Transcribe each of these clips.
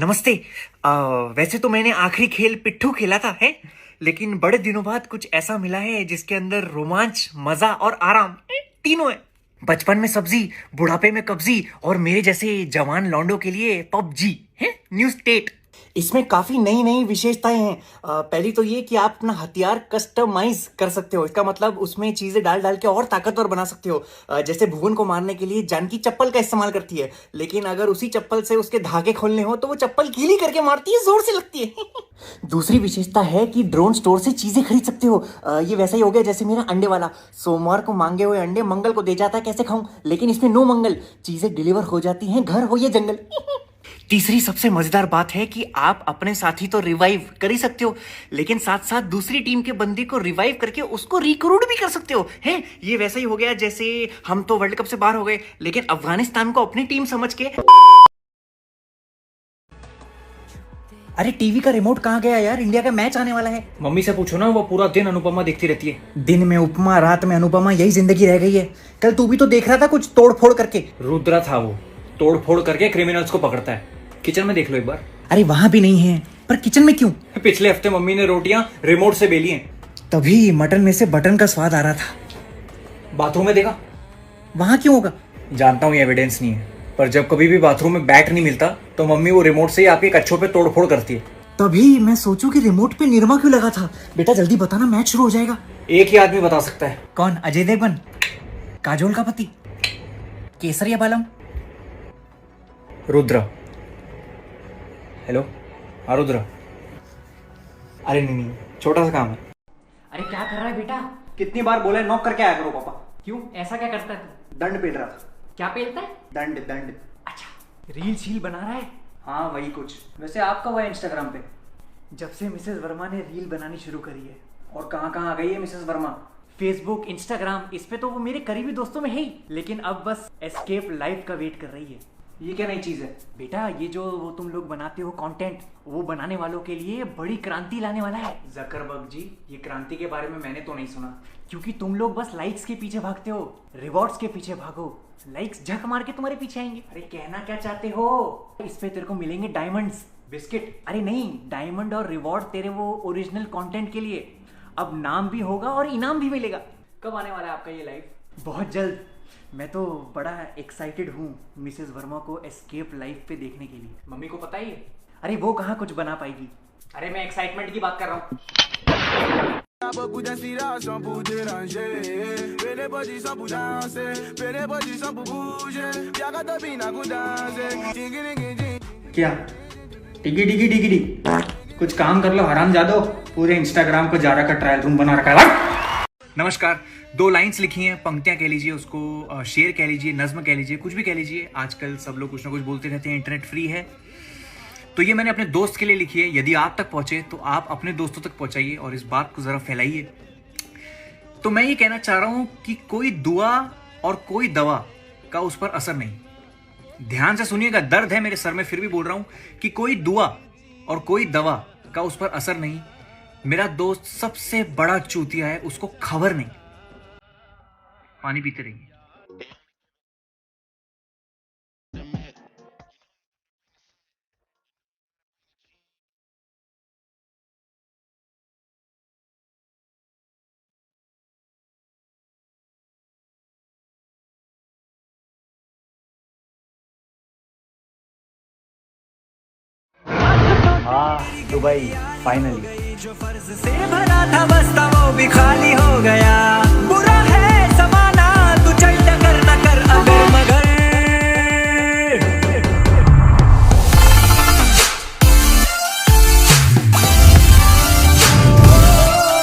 नमस्ते। वैसे तो मैंने आखिरी खेल पिट्ठू खेला था है, लेकिन बड़े दिनों बाद कुछ ऐसा मिला है जिसके अंदर रोमांच, मजा और आराम तीनों है। बचपन में सब्जी, बुढ़ापे में कब्जी और मेरे जैसे जवान लौंडों के लिए पबजी है न्यू स्टेट। इसमें काफी नई नई विशेषताएं हैं। पहली तो ये कि आप अपना हथियार कस्टमाइज कर सकते हो। इसका मतलब उसमें चीजें डाल डाल के और ताकतवर बना सकते हो। जैसे भुवन को मारने के लिए जानकी चप्पल का इस्तेमाल करती है, लेकिन अगर उसी चप्पल से उसके धागे खोलने हो तो वो चप्पल गीली करके मारती है, जोर से लगती है। दूसरी विशेषता है कि ड्रोन स्टोर से चीजें खरीद सकते हो। ये वैसा ही हो गया जैसे मेरा अंडे वाला। सोमवार को मांगे हुए अंडे मंगल को दे जाता है, कैसे खाऊं? लेकिन इसमें नो मंगल, चीजें डिलीवर हो जाती हैं, घर हो या जंगल। तीसरी सबसे मजेदार बात है कि आप अपने साथी तो रिवाइव कर ही सकते हो, लेकिन साथ साथ दूसरी टीम के बंदे को रिवाइव करके उसको रिक्रूट भी कर सकते हो। हैं, ये वैसा ही हो गया जैसे हम तो वर्ल्ड कप से बाहर हो गए, लेकिन अफगानिस्तान को अपनी टीम समझ के। अरे टीवी का रिमोट कहाँ गया यार? इंडिया का मैच आने वाला है। मम्मी से पूछो ना, वो पूरा दिन अनुपमा देखती रहती है। दिन में उपमा, रात में अनुपमा, यही जिंदगी रह गई है। कल तू भी तो देख रहा था कुछ तोड़ फोड़ करके। रुद्रा था वो, तोड़ फोड़ करके क्रिमिनल्स को पकड़ता है। किचन में देख लो एक बार। अरे वहां भी नहीं है, पर किचन में क्यों? पिछले हफ्ते मम्मी ने रोटियां रिमोट से बेली हैं। तभी मटन में से बटन का स्वाद आ रहा था। बाथरूम में देखा? वहां क्यों होगा? जानता हूँ ये एविडेंस नहीं है, पर जब कभी भी बाथरूम में बैट नहीं मिलता तो मम्मी वो रिमोट से ही आपके कच्छों पे तोड़ फोड़ करती है। तभी मैं सोचूं कि रिमोट पे निरमा क्यों लगा था। बेटा जल्दी बताना, मैच शुरू हो जाएगा। एक ही आदमी बता सकता है। कौन? अजय देवगन, काजोल का पति, केसरिया बालम, रुद्रा। हेलो, हाँ रुद्रा। अरे नहीं, छोटा सा काम है। अरे क्या कर रहा है बेटा? कितनी बार बोला है नॉक करके आया करो पापा। क्यों, ऐसा क्या करता है तू? दंड पेल रहा था। क्या पेलता है? दंड दंड। अच्छा, रील शील बना रहा है? हाँ वही कुछ। वैसे आपका हुआ है इंस्टाग्राम पे? जब से मिसेस वर्मा ने रील बनानी शुरू करी है। और कहाँ कहाँ आ गई है मिसेस वर्मा? फेसबुक, इंस्टाग्राम, इस पे तो वो मेरे करीबी दोस्तों में है ही, लेकिन अब बस एस्केप लाइव का वेट कर रही है। ये क्या नई चीज है? बेटा ये जो वो तुम लोग बनाते हो कंटेंट, वो बनाने वालों के लिए बड़ी क्रांति लाने वाला है। जकरबर्ग जी, ये क्रांति के बारे में मैंने तो नहीं सुना। क्योंकि तुम लोग बस लाइक्स के पीछे भागते हो, रिवॉर्ड्स के पीछे भागो। लाइक्स झक मार के तुम्हारे पीछे आएंगे। अरे कहना क्या चाहते हो? इस पे तेरे को मिलेंगे डायमंड्स, बिस्किट। अरे नहीं, डायमंड और रिवॉर्ड तेरे वो ओरिजिनल कंटेंट के लिए। अब नाम भी होगा और इनाम भी मिलेगा। कब आने वाला है आपका ये लाइव? बहुत जल्द। मैं तो बड़ा एक्साइटेड हूँ मिसेस वर्मा को एस्केप लाइव पे देखने के लिए। मम्मी को पता ही है? अरे वो कहाँ कुछ बना पाएगी। अरे मैं एक्साइटमेंट की बात कर रहा हूँ। क्या टिकी टिकी टिकी टिकी? कुछ काम कर लो हरामजादो, पूरे इंस्टाग्राम को जारा का ट्रायल रूम बना रखा है। नमस्कार। 2 लाइंस लिखी हैं, पंक्तियां कह लीजिए उसको, शेर कह लीजिए, नज्म कह लीजिए, कुछ भी कह लीजिए। आजकल सब लोग कुछ ना कुछ बोलते रहते हैं, इंटरनेट फ्री है, तो ये मैंने अपने दोस्त के लिए लिखी है। यदि आप तक पहुंचे तो आप अपने दोस्तों तक पहुंचाइए और इस बात को जरा फैलाइए। तो मैं ये कहना चाह रहा हूं कि कोई दुआ और कोई दवा का उस पर असर नहीं। ध्यान से सुनिएगा, दर्द है मेरे सर में फिर भी बोल रहा हूं कि कोई दुआ और कोई दवा का उस पर असर नहीं। मेरा दोस्त सबसे बड़ा चूतिया है, उसको खबर नहीं। पानी पीते रहिए। Dubai finally. जो फर्ज से भरा था बस्ता वो भी खाली हो गया। बुरा है समाना, तू चल टकर न कर अगर मगर।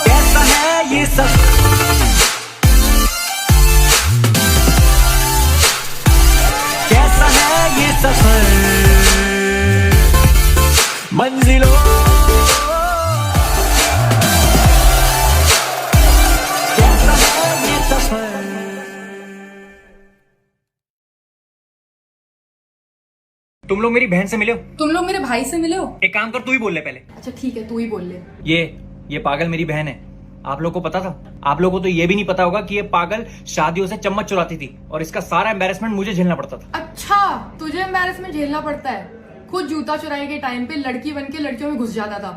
कैसा है ये सब, कैसा है ये सफर, मंजिलों तुम लोग मेरी बहन से मिले हो? तुम लोग मेरे भाई से मिले हो? एक काम कर, तू ही बोल ले पहले। अच्छा ठीक है, तू ही बोल ले। ये पागल मेरी बहन है। आप लोग को पता था? आप लोगों को तो ये भी नहीं पता होगा कि ये पागल शादियों से चम्मच चुराती थी और इसका सारा एम्बैरेसमेंट मुझे झेलना पड़ता था। अच्छा, तुझे एम्बैरेसमेंट झेलना पड़ता है? खुद जूता चुराई के टाइम पे लड़की बन के लड़कियों में घुस जाता था।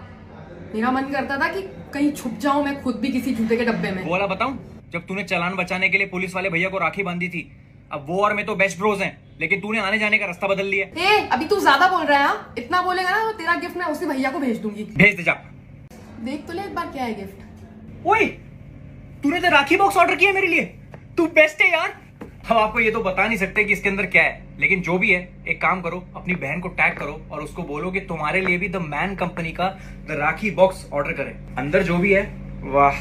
मेरा मन करता था कि कहीं छुप जाऊं मैं खुद भी किसी जूते के डब्बे में। वो वाला बताऊं, जब तूने चालान बचाने के लिए पुलिस वाले भैया को राखी बांधी थी। अब वो और मैं तो बेस्ट ब्रोज हैं, लेकिन तूने आने जाने का रास्ता बदल लिया। ए, अभी तू ज्यादा बोल रहा है। हाँ? इतना बोलेगा ना तो तेरा गिफ्ट मैं उसी भैया को भेज दूंगी। भेज दे जा। देख तो ले एक बार क्या है गिफ्ट। ओए, तूने तो राखी बॉक्स ऑर्डर किया मेरे लिए। तू बेस्ट है यार। हम आपको ये तो बता नहीं सकते कि इसके अंदर क्या है, लेकिन जो भी है, एक काम करो, अपनी बहन को टैग करो और उसको बोलो कि तुम्हारे लिए भी द मैन कंपनी का द राखी बॉक्स ऑर्डर करे। अंदर जो भी है, वाह,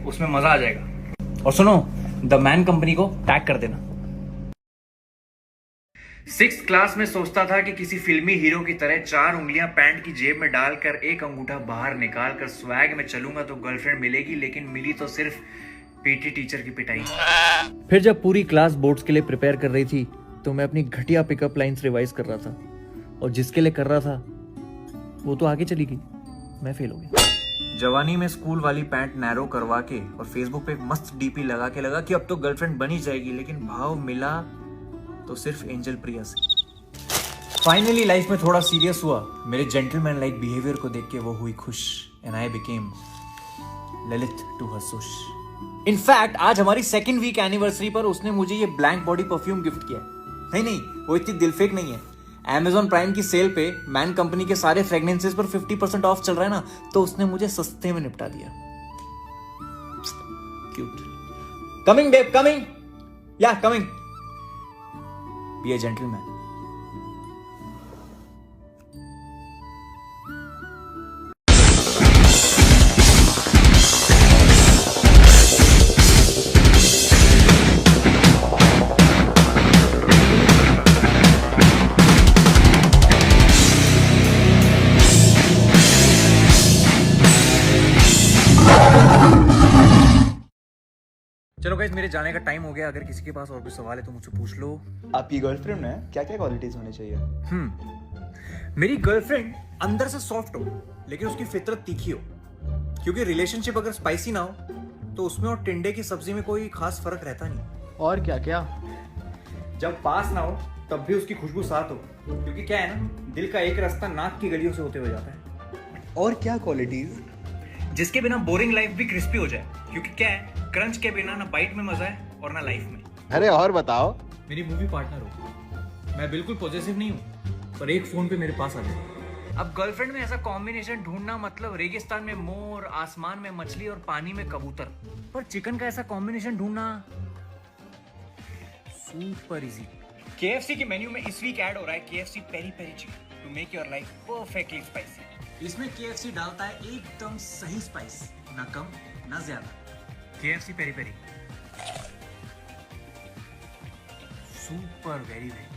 उसमें मजा आ जाएगा। और सुनो, द मैन कंपनी को टैग कर देना। 6th क्लास में सोचता था कि किसी फिल्मी हीरो की तरह 4 उंगलियां पैंट की जेब में डालकर एक अंगूठा बाहर निकाल कर स्वैग में चलूंगा तो गर्लफ्रेंड मिलेगी, लेकिन मिली तो सिर्फ पीटी टीचर की पिटाई। फिर जब पूरी क्लास बोर्ड्स के लिए प्रिपेयर कर रही थी तो मैं अपनी घटिया पिकअप लाइंस रिवाइज कर रहा था, और जिसके लिए कर रहा था वो तो आगे चली गई, मैं फेल हो गया। जवानी में स्कूल वाली पैंट नैरो करवा के और फेसबुक पे एक मस्त डीपी लगा के लगा कि अब तो गर्लफ्रेंड बनी जाएगी, लेकिन भाव मिला तो सिर्फ एंजल प्रिया से। फाइनली लाइफ में थोड़ा सीरियस हुआ। मेरे जेंटलमैन लाइक बिहेवियर को देख के वो हुई खुश, एंड आई बिकेम ललित टू हर सुश। इनफैक्ट आज हमारी 2nd वीक एनिवर्सरी पर उसने मुझे ये ब्लैंक बॉडी परफ्यूम गिफ्ट किया। नहीं, वो इतनी दिलफेक नहीं है। Amazon प्राइम की सेल पे मैन कंपनी के सारे फ्रेग्रेंसेस पर 50% ऑफ चल रहा है ना, तो उसने मुझे सस्ते में निपटा दिया। क्यूट। Coming babe, coming. या कमिंग। Be a gentleman. चलो गाइस, मेरे जाने का टाइम हो गया। अगर किसी के पास और कोई सवाल है तो मुझसे पूछ लो। आपकी गर्लफ्रेंड में क्या क्या क्वालिटीज होनी चाहिए? मेरी गर्लफ्रेंड अंदर से सॉफ्ट हो, लेकिन उसकी फितरत तीखी हो, क्योंकि रिलेशनशिप अगर स्पाइसी ना हो तो उसमें और टिंडे की सब्जी में कोई खास फर्क रहता नहीं। और क्या क्या? जब पास ना हो तब भी उसकी खुशबू साथ हो, क्योंकि क्या है ना, दिल का एक रास्ता नाक की गलियों से होते हुए जाता है। और क्या क्वालिटीज? जिसके बिना बोरिंग लाइफ भी क्रिस्पी हो जाए, क्योंकि क्या है, क्रंच के बिना ना बाइट में मजा है और ना लाइफ में। अरे और बताओ। मेरी मूवी पार्टनर हो। मैं बिल्कुल पॉजिटिव नहीं हूँ, पर एक फोन पे मेरे पास आ जाए। अब गर्लफ्रेंड में ऐसा कॉम्बिनेशन ढूंढना मतलब रेगिस्तान में मोर, आसमान में मछली और पानी में कबूतर। पर चिकन का ऐसा कॉम्बिनेशन ढूंढना सुपर इजी। KFC के मेन्यू में इस वीक ऐड हो रहा है KFC peri peri chicken to make your life perfectly spicy. इसमें KFC डालता है एकदम सही स्पाइस, ना कम ना ज्यादा। KFC peri peri, super very very.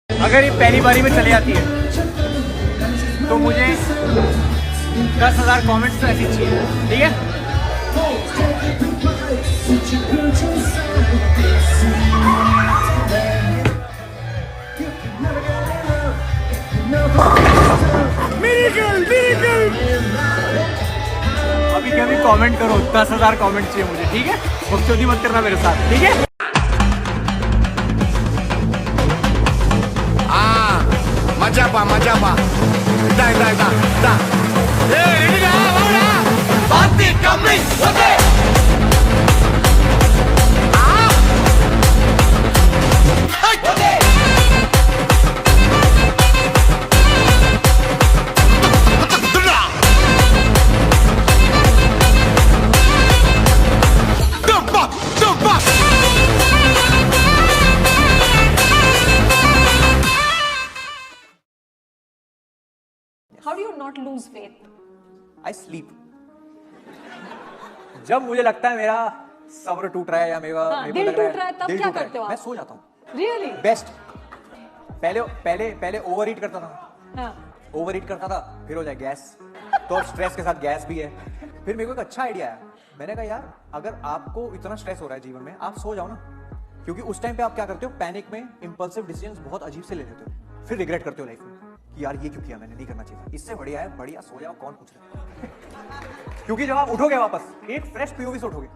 अगर ये पहली बारी में चली जाती है तो मुझे 10,000 कमेंट्स तो ऐसी चाहिए, ठीक है? अभी क्या भी कमेंट करो, 10,000 कमेंट चाहिए मुझे, ठीक है? बकचोदी मत करना मेरे साथ, ठीक है? मजा पा दा ए रेडी ना वाला बाती coming okay okay How do you not lose weight? I sleep. जब मुझे लगता है मेरा सब्र टूट रहा है या मेरा दिल टूट रहा है, तब क्या करते हो आप? मैं सो जाता हूँ। Really? बेस्ट। पहले ओवर ईट करता था। हाँ. ओवर ईट करता था, फिर हो जाए गैस। तो स्ट्रेस के साथ गैस भी है। फिर मेरे को एक अच्छा आइडिया आया। मैंने कहा यार, अगर आपको इतना स्ट्रेस हो रहा है जीवन में, आप सो जाओ ना, क्योंकि उस टाइम पे आप क्या करते हो, पैनिक में इंपल्सिव डिसीजंस बहुत अजीब से ले लेते हो, फिर रिग्रेट करते हो लाइफ में कि यार ये क्यों किया, मैंने नहीं करना चाहिए था। इससे बढ़िया है, बढ़िया सो जाओ, कौन पूछ रहा है। क्योंकि जब आप उठोगे वापस एक फ्रेश पीओवी से उठोगे,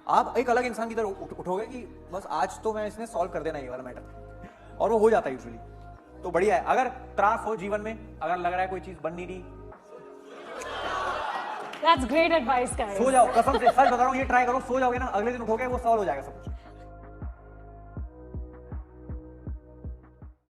आप एक अलग इंसान की तरह उठोगे कि बस आज तो मैं इसने सॉल्व कर देना ये वाला मैटर, और वो हो जाता है यूजुअली। तो बढ़िया है। अगर त्रास हो जीवन में, अगर लग रहा है कोई चीज बन नहीं रही, That's great advice, guys. सो जाओ। कसम से सच बता रहा हूँ, ये ट्राई करो, सो जाओगे ना, अगले दिन उठोगे वो सॉल्व हो जाएगा सब कुछ।